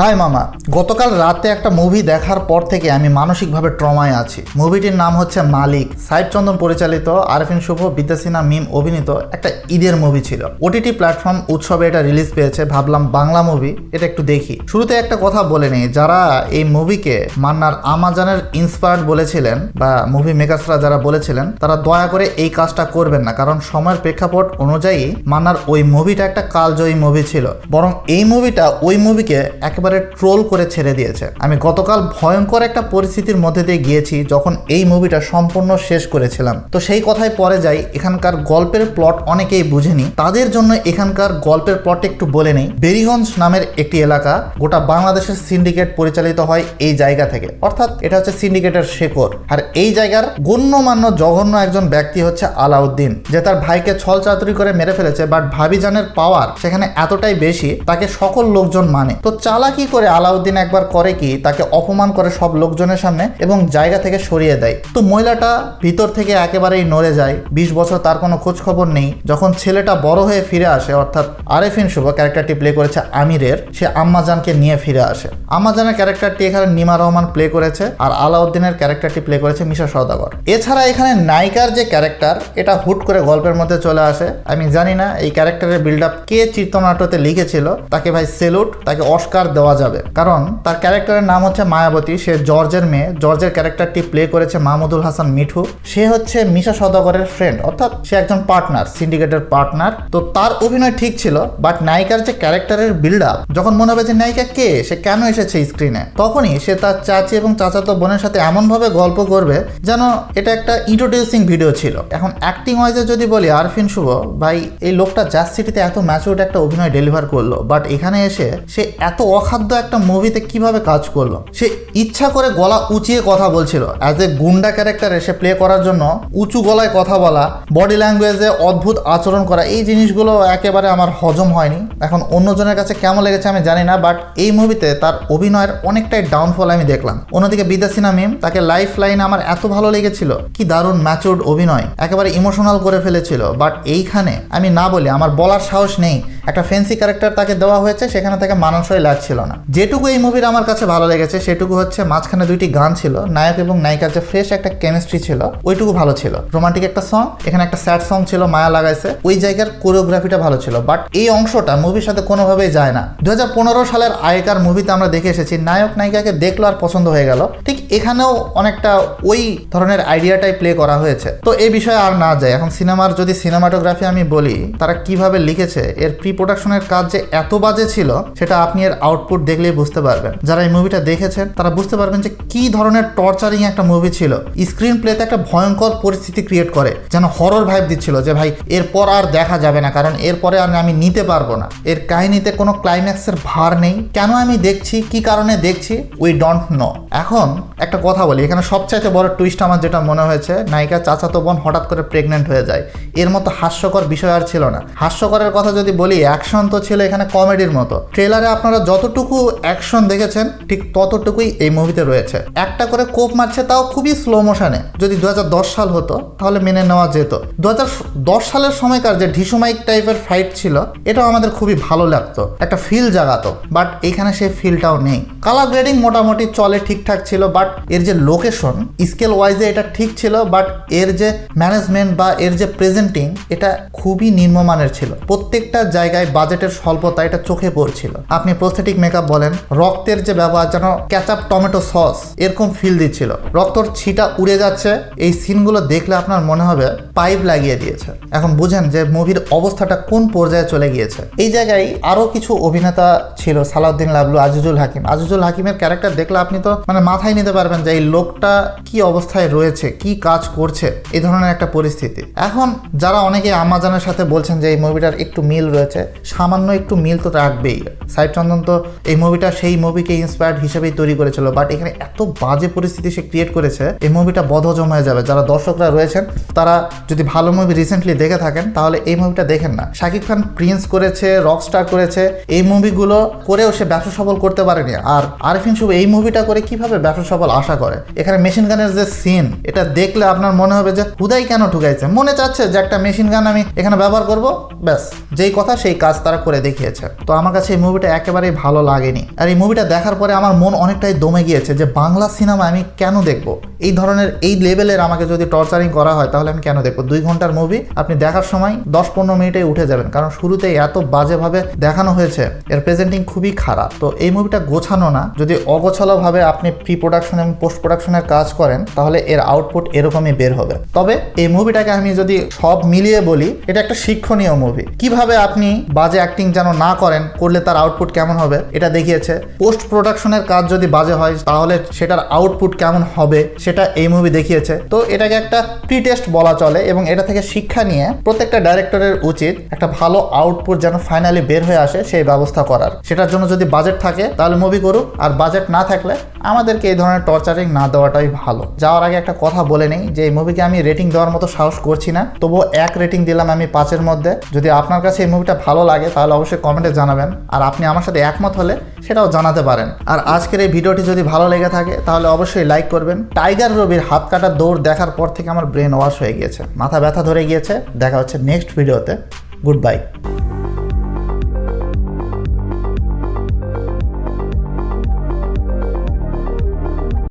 High মামা, গতকাল রাতে একটা মুভি দেখার পর থেকে আমি মানসিকভাবে ট্রমায় আছি। মুভিটির নাম হচ্ছে মালিক। সাইফ চন্দন পরিচালিত, আরফিন শুভ, বিদ্যা সিনহা মিম অভিনীত একটা ঈদের মুভি ছিল। ওটিটি প্ল্যাটফর্ম উৎসবে এটা রিলিজ পেয়েছে। ভাবলাম বাংলা মুভি, এটা একটু দেখি। শুরুতে একটা কথা বলে নেই, যারা এই মুভিকে মান্নার আমাজানের ইন্সপায়ার্ড বলেছিলেন বা মুভি মেকার্সরা যারা বলেছিলেন, তারা দয়া করে এই কাজটা করবেন না, কারণ সময়ের প্রেক্ষাপট অনুযায়ী মান্নার ওই মুভিটা একটা কালজয়ী মুভি ছিল। বরং এই মুভিটা ওই মুভিকে একেবারে ট্রোল করে ছেড়ে দিয়েছে। আমি গতকাল ভয়ঙ্কর একটা পরিস্থিতির মধ্যে দিয়ে গিয়েছি যখন এই মুভিটা সম্পূর্ণ শেষ করেছিলাম। তো সেই কথায় পরে যাই, এখানকার গল্পের প্লট অনেকেই বুঝেনি, তাদের জন্য এখানকার গল্পের প্লট একটু বলে নেই। বেরিগঞ্জ নামের একটি এলাকা, গোটা বাংলাদেশের সিন্ডিকেট পরিচালিত হয় এই জায়গা থেকে, অর্থাৎ এটা হচ্ছে সিন্ডিকেটের শেকড়। আর এই জায়গার গণ্যমান্য জঘন্য একজন ব্যক্তি হচ্ছে আলাউদ্দিন, যে তার ভাইকে ছলচাতুরি করে মেরে ফেলেছে। বাট ভাবিজানের পাওয়ার সেখানে এতটাই বেশি, তাকে সকল লোকজন মানে। তো চালাকি করে আলাউদ্দিন একবার করে কি, তাকে অপমান করে সব লোকজনের সামনে এবং জায়গা থেকে সরিয়ে দেয়। তো মহিলাটা ভিতর থেকে একেবারেই নড়ে যায়। 20 বছর তার কোনো খোঁজ খবর নেই। যখন ছেলেটা বড় হয়ে ফিরে আসে, অর্থাৎ আরফিন শুভ ক্যারেক্টারটি প্লে করেছে আমিরের, সে আম্মাজানকে নিয়ে ফিরে আসে। আম্মাজানের ক্যারেক্টারটি এখানে নিমা রহমান প্লে করেছে, আর আলাউদ্দিনের ক্যারেক্টারটি প্লে করেছে মিশা সওদাগর। এছাড়া এখানে নায়িকার যে ক্যারেক্টার, এটা হুট করে গল্পের মধ্যে চলে আসে। আমি জানি না এই ক্যারেক্টারের বিল্ড আপ কে চিত্রনাট্যতে লিখেছিল, তাকে ভাই সেলুট, তাকে অস্কার দেওয়া যাবে। কারণ তার ক্যারেক্টারের নাম হচ্ছে মায়াবতী। সে জর্জের মেয়ে। জর্জের ক্যারেক্টারটি প্লে করেছে মাহমুদুল হাসান মিঠু। সে হচ্ছে মিশা সওদাগরের ফ্রেন্ড, অর্থাৎ সে একজন পার্টনার, সিন্ডিকেটের পার্টনার। তো তার অভিনয় ঠিক ছিল, বাট নায়িকার যে ক্যারেক্টারের বিল্ড আপ, যখন মনে হবে যে নায়িকা কে, সে কেন এসেছে স্ক্রিনে, তখনই সে তার চাচি এবং চাচাতো বোনের সাথে এমনভাবে গল্প করবে যেন এটা একটা ইন্ট্রোডিউসিং ভিডিও ছিল। এখন অ্যাক্টিং ওয়াইজে যদি বলি, আরফিন শুভ ভাই, এই লোকটা জাজ সিটিতে এত ম্যাচিউরড একটা অভিনয় ডেলিভার করলো, বাট এখানে এসে সে এত অখাদ্য একটা মুভিতে কিভাবে কাজ করলো। সে ইচ্ছা করে গলা উঁচিয়ে কথা বলছিল। অ্যাজ এ গুন্ডা ক্যারেক্টারে সে প্লে করার জন্য উঁচু গলায় কথা বলা, বডি ল্যাঙ্গুয়েজে অদ্ভুত আচরণ করা, এই জিনিসগুলো একেবারে আমার হজম হয়নি। এখন অন্যজনের কাছে কেমন লেগেছে আমি জানি না, বাট এই মুভিতে তার অভিনয়ের অনেকটাই ডাউনফল আমি দেখলাম। অন্যদিকে বিদ্যা সিনহা মিম, তাকে লাইফ লাইন আমার এত ভালো লেগেছিল। কি দারুণ ম্যাচিউরড অভিনয়, একেবারে ইমোশনাল করে ফেলেছিল। বাট এইখানে আমি না বলি, আমার বলার সাহস নেই, একটা ফ্যান্সি ক্যারেক্টার তাকে দেওয়া হয়েছে, সেখানে তাকে মানানসই লাগছিল না। যেটুকু এই মুভির আমার কাছে ভালো লেগেছে সেটুকু হচ্ছে মাঝখানে দুইটি গান ছিল, নায়ক এবং নায়িকার যে ফ্রেশ একটা কেমিস্ট্রি ছিল, ওইটুকু ভালো ছিল। রোমান্টিক একটা সং, এখানে একটা স্যাড সং ছিল, মায়া লাগাইছে, ওই জায়গার কোরিওগ্রাফিটা ভালো ছিল। বাট এই অংশটা মুভির সাথে কোনোভাবেই যায় না। 2015 সালের আগেকার মুভিতে আমরা দেখে এসেছি, নায়ক নায়িকাকে দেখলো আর পছন্দ হয়ে গেল। ঠিক এখানেও অনেকটা ওই ধরনের আইডিয়াটাই প্লে করা হয়েছে। তো এই বিষয়ে আর না যায়। এখন সিনেমার যদি সিনেমাটোগ্রাফি আমি বলি, তারা কিভাবে লিখেছে, এর প্রি প্রোডাকশনের কাজ যে এত বাজে ছিল, সেটা আপনি এর আউটপুট দেখলেই বুঝতে পারবেন। যারা এই মুভিটা দেখেছেন তারা বুঝতে পারবেন যে কি ধরনের টর্চারিং একটা মুভি ছিল। স্ক্রিন প্লেতে একটা ভয়ঙ্কর পরিস্থিতি ক্রিয়েট করে, যেন হরর ভাইব দিচ্ছিল যে ভাই এরপর আর দেখা যাবে না, কারণ এরপরে আর আমি নিতে পারবো না। এর কাহিনীতে কোনো ক্লাইম্যাক্সের ভার নেই। কেন আমি দেখছি, কি কারণে দেখছি, উই ডোন্ট নো। এখন একটা কথা বলি, এখানে সবচাইতে বড় টুইস্ট আমার যেটা মনে হয়েছে, নায়িকা চাচাতো বোন হঠাৎ করে প্রেগনেন্ট হয়ে যায়। এর মতো হাস্যকর বিষয় আর ছিল না। হাস্যকরের কথা যদি বলি, অ্যাকশন তো ছিল এখানে কমেডির মতো। ট্রেলারে আপনারা যতটুকু অ্যাকশন দেখেছেন, ঠিক ততটুকুই এই মুভিতে রয়েছে। একটা করে কোপ মারছে, তাও খুবই স্লো মোশনে। যদি 2010 সাল হতো তাহলে মেনে নেওয়া যেত। 2010 সালের সময়কার যে ঢিসুমাইক টাইপের ফাইট ছিল, এটাও আমাদের খুবই ভালো লাগতো, একটা ফিল জাগাতো। বাট এখানে সেই ফিলটাও নেই। কালার গ্রেডিং মোটামুটি চলে, ঠিকঠাক ছিল। বাট এর যে লোকেশন স্কেল ওয়াইজে এটা ঠিক ছিল, বাট এর যে ম্যানেজমেন্ট বা এর যে প্রেজেন্টিং, এটা খুবই নিম্নমানের ছিল। প্রত্যেকটা জায়গায় বাজেটের স্বল্পতা এটা চোখে পড়ছিল। আপনি প্রস্থেটিক মেকআপ বলেন, রক্তের যে ব্যবহার, যেন ক্যাচআপ টমেটো সস এরকম ফিল দিচ্ছিল। রক্তর ছিটা উড়ে যাচ্ছে, এই সিনগুলো দেখলে আপনার মনে হবে পাইপ লাগিয়ে দিয়েছে। এখন বুঝেন যে মুভির অবস্থাটা কোন পর্যায়ে চলে গিয়েছে। এই জায়গায় আরো কিছু অভিনেতা ছিল, সালাউদ্দিন লাবলু, আজিজুল হাকিম। আজিজুল হাকিমের ক্যারেক্টার দেখলে আপনি তো মাথায় নিতে পারবেন যে এই লোকটা কি অবস্থায় রয়েছে, কি কাজ করছে, এই ধরনের একটা পরিস্থিতি। এখন যারা অনেকে আমাজানের সাথে বলছেন যে এই মুভিটার একটু মিল রয়েছে, সামান্য একটু মিল তো রাখবেই। সাইফ চন্দন তো এই মুভিটা সেই মুভিকে ইন্সপায়ার্ড হিসেবেই তৈরি করেছিল, বাট এখানে এত বাজে পরিস্থিতি সে ক্রিয়েট করেছে, এই মুভিটা বদহজম হয়ে যাবে। যারা দর্শকরা রয়েছেন তারা যদি ভালো মুভি রিসেন্টলি দেখে থাকেন, তাহলে এই মুভিটা দেখেন না। শাকিব খান প্রিন্স করেছে, রকস্টার করেছে, এই মুভিগুলো করেও সে ব্যবসা সফল করতে পারেনি। আর আরফিন শুভ এই মুভিটা করে কিভাবে ব্যবসা সফল আশা করে। এখানে মেশিন গানের যে সিন, এটা দেখলে আপনার মনে হবে যে হুদাই কেন ঠুকাইছে। মনে চাচ্ছে যে একটা মেশিন গান আমি এখানে ব্যবহার করব, ব্যাস যেই কথা সেই সেই কাজ তারা করে দেখিয়েছে। তো আমার কাছে এই মুভিটা একেবারেই ভালো লাগেনি। আর এই মুভিটা দেখার পরে আমার মন অনেকটাই দমে গিয়েছে যে বাংলা সিনেমা আমি কেন দেখব, এই ধরনের এই লেভেলের আমাকে যদি টর্চারিং করা হয় তাহলে আমি কেন দেখবো। 2 ঘন্টার মুভি আপনি দেখার সময় 10-15 মিনিটেই উঠে যাবেন, কারণ শুরুতেই এত বাজেভাবে দেখানো হয়েছে, এর প্রেজেন্টিং খুবই খারাপ। তো এই মুভিটা গোছানো না, যদি অগোছালোভাবে আপনি প্রি প্রোডাকশন এবং পোস্ট প্রোডাকশনের কাজ করেন তাহলে এর আউটপুট এরকমই বের হবে। তবে এই মুভিটাকে আমি যদি সব মিলিয়ে বলি, এটা একটা শিক্ষণীয় মুভি। কিভাবে আপনি বাজে অ্যাক্টিং যেন না করেন, করলে তার আউটপুট কেমন হবে এটা দেখিয়েছে। পোস্ট প্রোডাকশনের কাজ যদি বাজে হয় তাহলে সেটার আউটপুট কেমন হবে সেটা এই মুভি দেখিয়েছে। তো এটাকে একটা প্রি টেস্ট বলা চলে, এবং এটা থেকে শিক্ষা নিয়ে প্রত্যেকটা ডাইরেক্টরের উচিত একটা ভালো আউটপুট যেন ফাইনালি বের হয়ে আসে সেই ব্যবস্থা করার। সেটার জন্য যদি বাজেট থাকে তাহলে মুভি করুক, আর বাজেট না থাকলে আমাদেরকে এই ধরনের টর্চারিং না দেওয়াটাই ভালো। যাওয়ার আগে একটা কথা বলে নেই যে এই মুভিকে আমি রেটিং দেওয়ার মতো সাহস করছি না, তবুও 1 রেটিং দিলাম আমি 5-এর মধ্যে। যদি আপনার কাছে এই মুভিটা ভালো লাগে তাহলে অবশ্যই কমেন্টে জানাবেন, আর আপনি আমার সাথে একমত হলে সেটাও জানাতে পারেন। আর আজকের এই ভিডিওটি যদি ভালো লেগে থাকে তাহলে অবশ্যই লাইক করবেন। টাইগার রবির হাত কাটা দৌড় দেখার পর থেকে আমার ব্রেন ওয়াশ হয়ে গিয়েছে, মাথা ব্যথা ধরে গিয়েছে। দেখা হচ্ছে নেক্সট ভিডিওতে। Good bye.